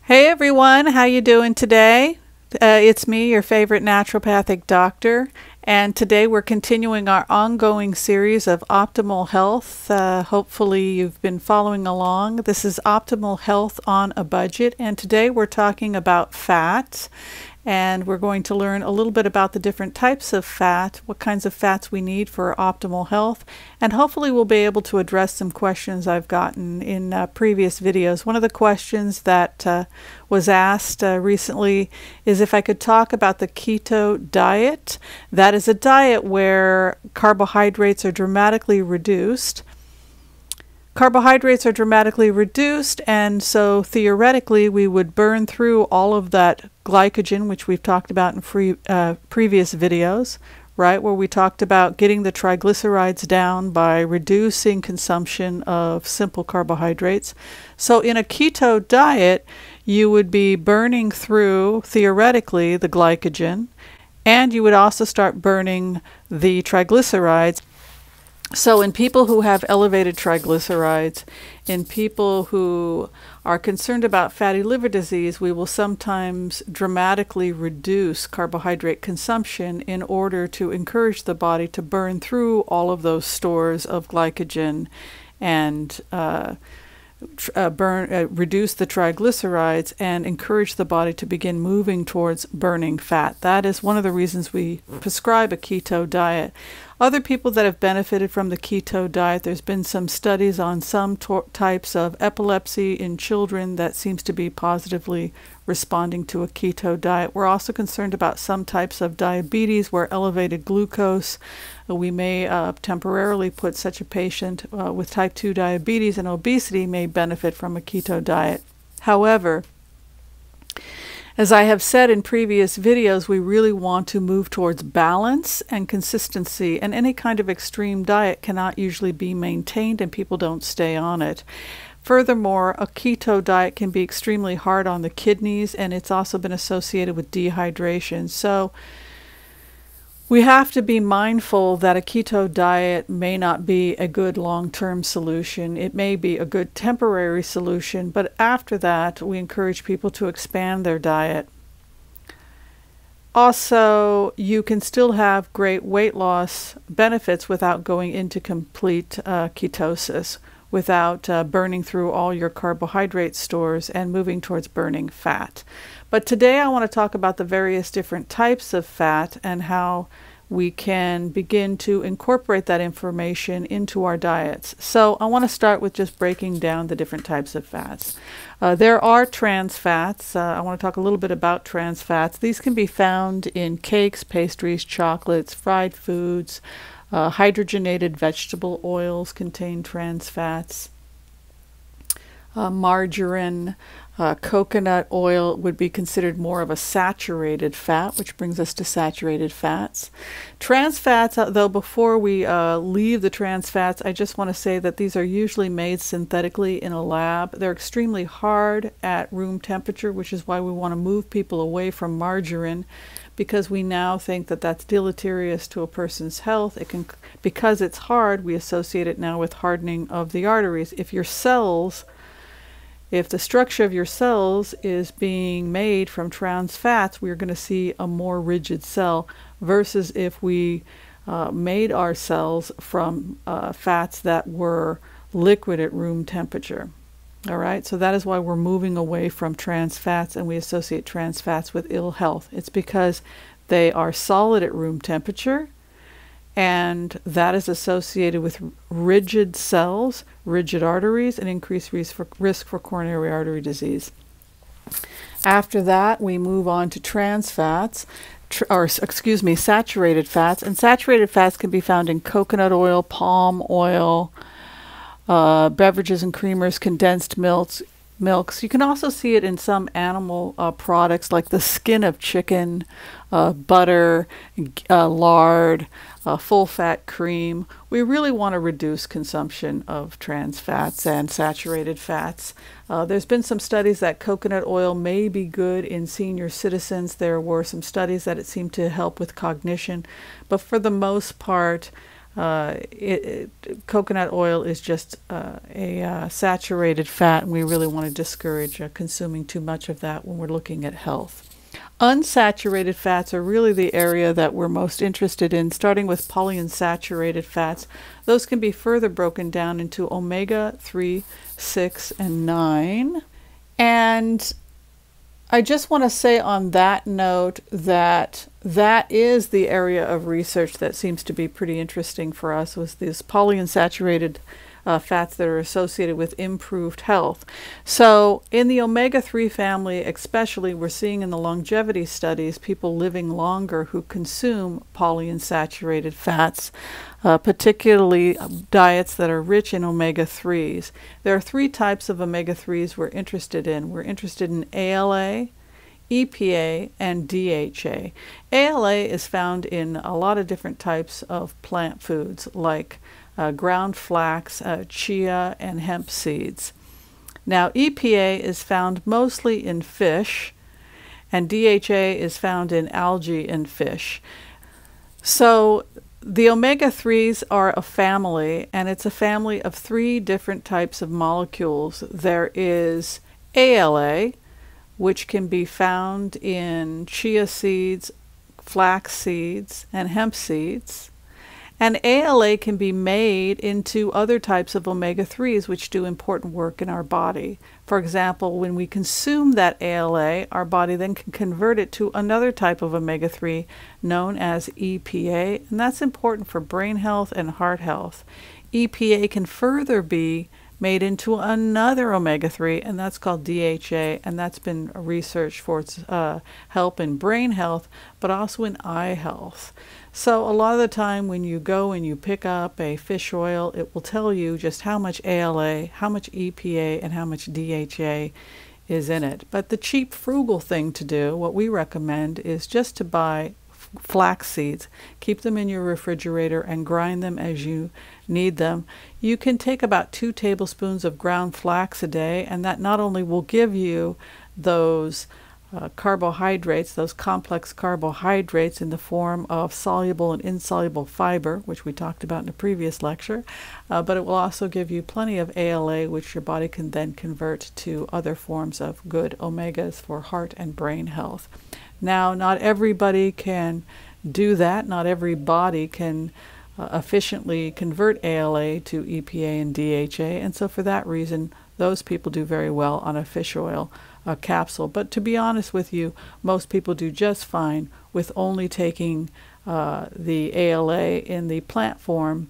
Hey everyone, how you doing today? It's me, your favorite naturopathic doctor, and today we're continuing our ongoing series of optimal health. Hopefully you've been following along. This is Optimal Health on a Budget, and today we're talking about fats. And we're going to learn a little bit about the different types of fat, what kinds of fats we need for optimal health, and hopefully we'll be able to address some questions I've gotten in previous videos. One of the questions that was asked recently is if I could talk about the keto diet. That is a diet where carbohydrates are dramatically reduced. Carbohydrates are dramatically reduced, and so theoretically we would burn through all of that glycogen, which we've talked about in previous videos, right, where we talked about getting the triglycerides down by reducing consumption of simple carbohydrates. So in a keto diet, you would be burning through, theoretically, the glycogen, and you would also start burning the triglycerides. So in people who have elevated triglycerides, in people who are concerned about fatty liver disease, we will sometimes dramatically reduce carbohydrate consumption in order to encourage the body to burn through all of those stores of glycogen and reduce the triglycerides and encourage the body to begin moving towards burning fat. That is one of the reasons we prescribe a keto diet. Other people that have benefited from the keto diet, there's been some studies on some types of epilepsy in children that seems to be positively responding to a keto diet. We're also concerned about some types of diabetes where elevated glucose, we may temporarily put such a patient with type 2 diabetes and obesity may benefit from a keto diet. However, as I have said in previous videos, we really want to move towards balance and consistency, and any kind of extreme diet cannot usually be maintained and people don't stay on it. Furthermore, a keto diet can be extremely hard on the kidneys, and it's also been associated with dehydration. So we have to be mindful that a keto diet may not be a good long-term solution. It may be a good temporary solution, but after that, we encourage people to expand their diet. Also, you can still have great weight loss benefits without going into complete ketosis, without burning through all your carbohydrate stores and moving towards burning fat. But today I want to talk about the various different types of fat and how we can begin to incorporate that information into our diets. So I want to start with just breaking down the different types of fats. There are trans fats. I want to talk a little bit about trans fats. These can be found in cakes, pastries, chocolates, fried foods. Hydrogenated vegetable oils contain trans fats. Margarine, coconut oil would be considered more of a saturated fat, which brings us to saturated fats. Trans fats, though, before we leave the trans fats, I just want to say that these are usually made synthetically in a lab. They're extremely hard at room temperature, which is why we want to move people away from margarine, because we now think that that's deleterious to a person's health. Because it's hard, we associate it now with hardening of the arteries. If the structure of your cells is being made from trans fats, we're going to see a more rigid cell versus if we made our cells from fats that were liquid at room temperature. All right, so that is why we're moving away from trans fats, and we associate trans fats with ill health. It's because they are solid at room temperature, and that is associated with rigid cells, rigid arteries, and increased risk for coronary artery disease. After that, we move on to trans fats, saturated fats. And saturated fats can be found in coconut oil, palm oil, beverages and creamers, condensed milks. You can also see it in some animal products like the skin of chicken, butter, lard, full-fat cream. We really want to reduce consumption of trans fats and saturated fats. There's been some studies that coconut oil may be good in senior citizens. There were some studies that it seemed to help with cognition, but for the most part, Coconut oil is just a saturated fat, and we really want to discourage consuming too much of that when we're looking at health. Unsaturated fats are really the area that we're most interested in, starting with polyunsaturated fats. Those can be further broken down into omega-3, 6, and 9. And I just want to say on that note that that is the area of research that seems to be pretty interesting for us, was these polyunsaturated fats that are associated with improved health. So in the omega-3 family especially, we're seeing in the longevity studies people living longer who consume polyunsaturated fats, particularly diets that are rich in omega-3s. There are 3 types of omega-3s we're interested in. We're interested in ALA, EPA, and DHA. ALA is found in a lot of different types of plant foods like ground flax, chia, and hemp seeds. Now, EPA is found mostly in fish, and DHA is found in algae and fish. So the omega-3s are a family, and it's a family of 3 different types of molecules. There is ALA, which can be found in chia seeds, flax seeds, and hemp seeds. And ALA can be made into other types of omega-3s which do important work in our body. For example, when we consume that ALA, our body then can convert it to another type of omega-3 known as EPA, and that's important for brain health and heart health. EPA can further be made into another omega-3, and that's called DHA, and that's been researched for its help in brain health, but also in eye health. So a lot of the time when you go and you pick up a fish oil, it will tell you just how much ALA, how much EPA, and how much DHA is in it. But the cheap, frugal thing to do, what we recommend, is just to buy flax seeds, keep them in your refrigerator, and grind them as you need them. You can take about 2 tablespoons of ground flax a day, and that not only will give you those carbohydrates, those complex carbohydrates in the form of soluble and insoluble fiber, which we talked about in a previous lecture, but it will also give you plenty of ALA, which your body can then convert to other forms of good omegas for heart and brain health. Now, not everybody can do that. Not every body can efficiently convert ALA to EPA and DHA, and so for that reason, those people do very well on a fish oil capsule. But to be honest with you, most people do just fine with only taking the ALA in the plant form.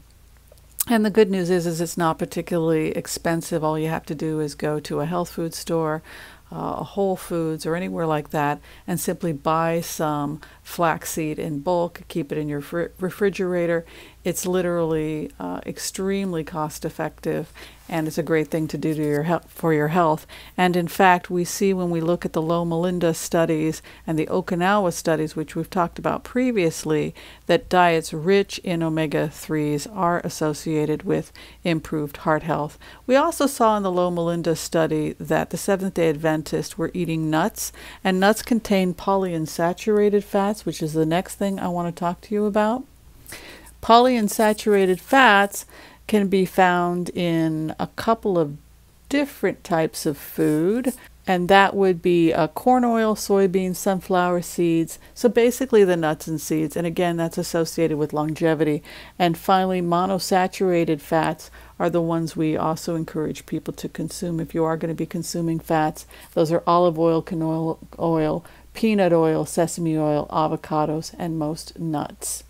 And the good news is it's not particularly expensive. All you have to do is go to a health food store, a Whole Foods, or anywhere like that, and simply buy some flaxseed in bulk, keep it in your refrigerator. It's literally extremely cost effective, and it's a great thing to do to for your health. And in fact, we see when we look at the Loma Linda studies and the Okinawa studies, which we've talked about previously, that diets rich in omega-3s are associated with improved heart health. We also saw in the Loma Linda study that the Seventh-day Adventists were eating nuts, and nuts contain polyunsaturated fats, which is the next thing I want to talk to you about. Polyunsaturated fats can be found in a couple of different types of food, and that would be corn oil, soybeans, sunflower seeds, so basically the nuts and seeds, and again that's associated with longevity. And finally, monosaturated fats are the ones we also encourage people to consume if you are going to be consuming fats. Those are olive oil, canola oil, peanut oil, sesame oil, avocados, and most nuts.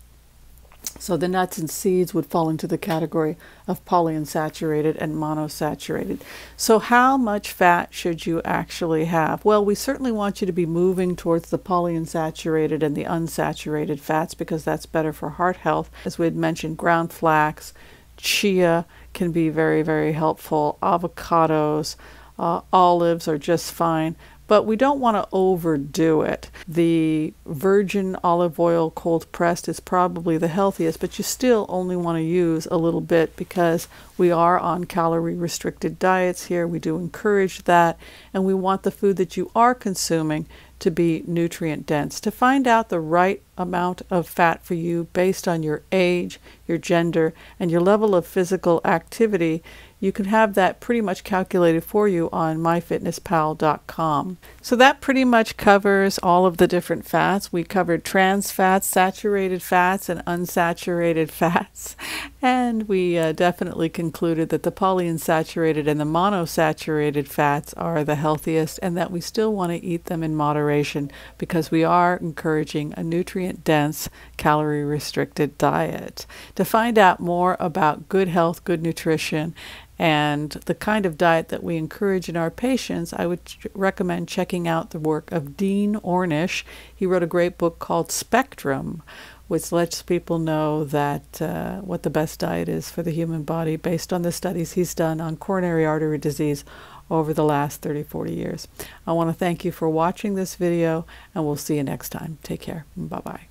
So the nuts and seeds would fall into the category of polyunsaturated and monosaturated. So how much fat should you actually have? Well, we certainly want you to be moving towards the polyunsaturated and the unsaturated fats because that's better for heart health. As we had mentioned, ground flax, chia can be very, very helpful. Avocados, olives are just fine. But we don't want to overdo it. The virgin olive oil cold pressed is probably the healthiest, but you still only want to use a little bit because we are on calorie restricted diets here. We do encourage that, and we want the food that you are consuming to be nutrient dense. To find out the right amount of fat for you based on your age, your gender, and your level of physical activity, you can have that pretty much calculated for you on myfitnesspal.com. So that pretty much covers all of the different fats. We covered trans fats, saturated fats, and unsaturated fats. And we definitely concluded that the polyunsaturated and the monosaturated fats are the healthiest, and that we still want to eat them in moderation because we are encouraging a nutrient-dense, calorie-restricted diet. To find out more about good health, good nutrition, and the kind of diet that we encourage in our patients, I would recommend checking out the work of Dean Ornish. He wrote a great book called Spectrum, which lets people know that what the best diet is for the human body based on the studies he's done on coronary artery disease over the last 30-40 years. I want to thank you for watching this video, and we'll see you next time. Take care. Bye-bye.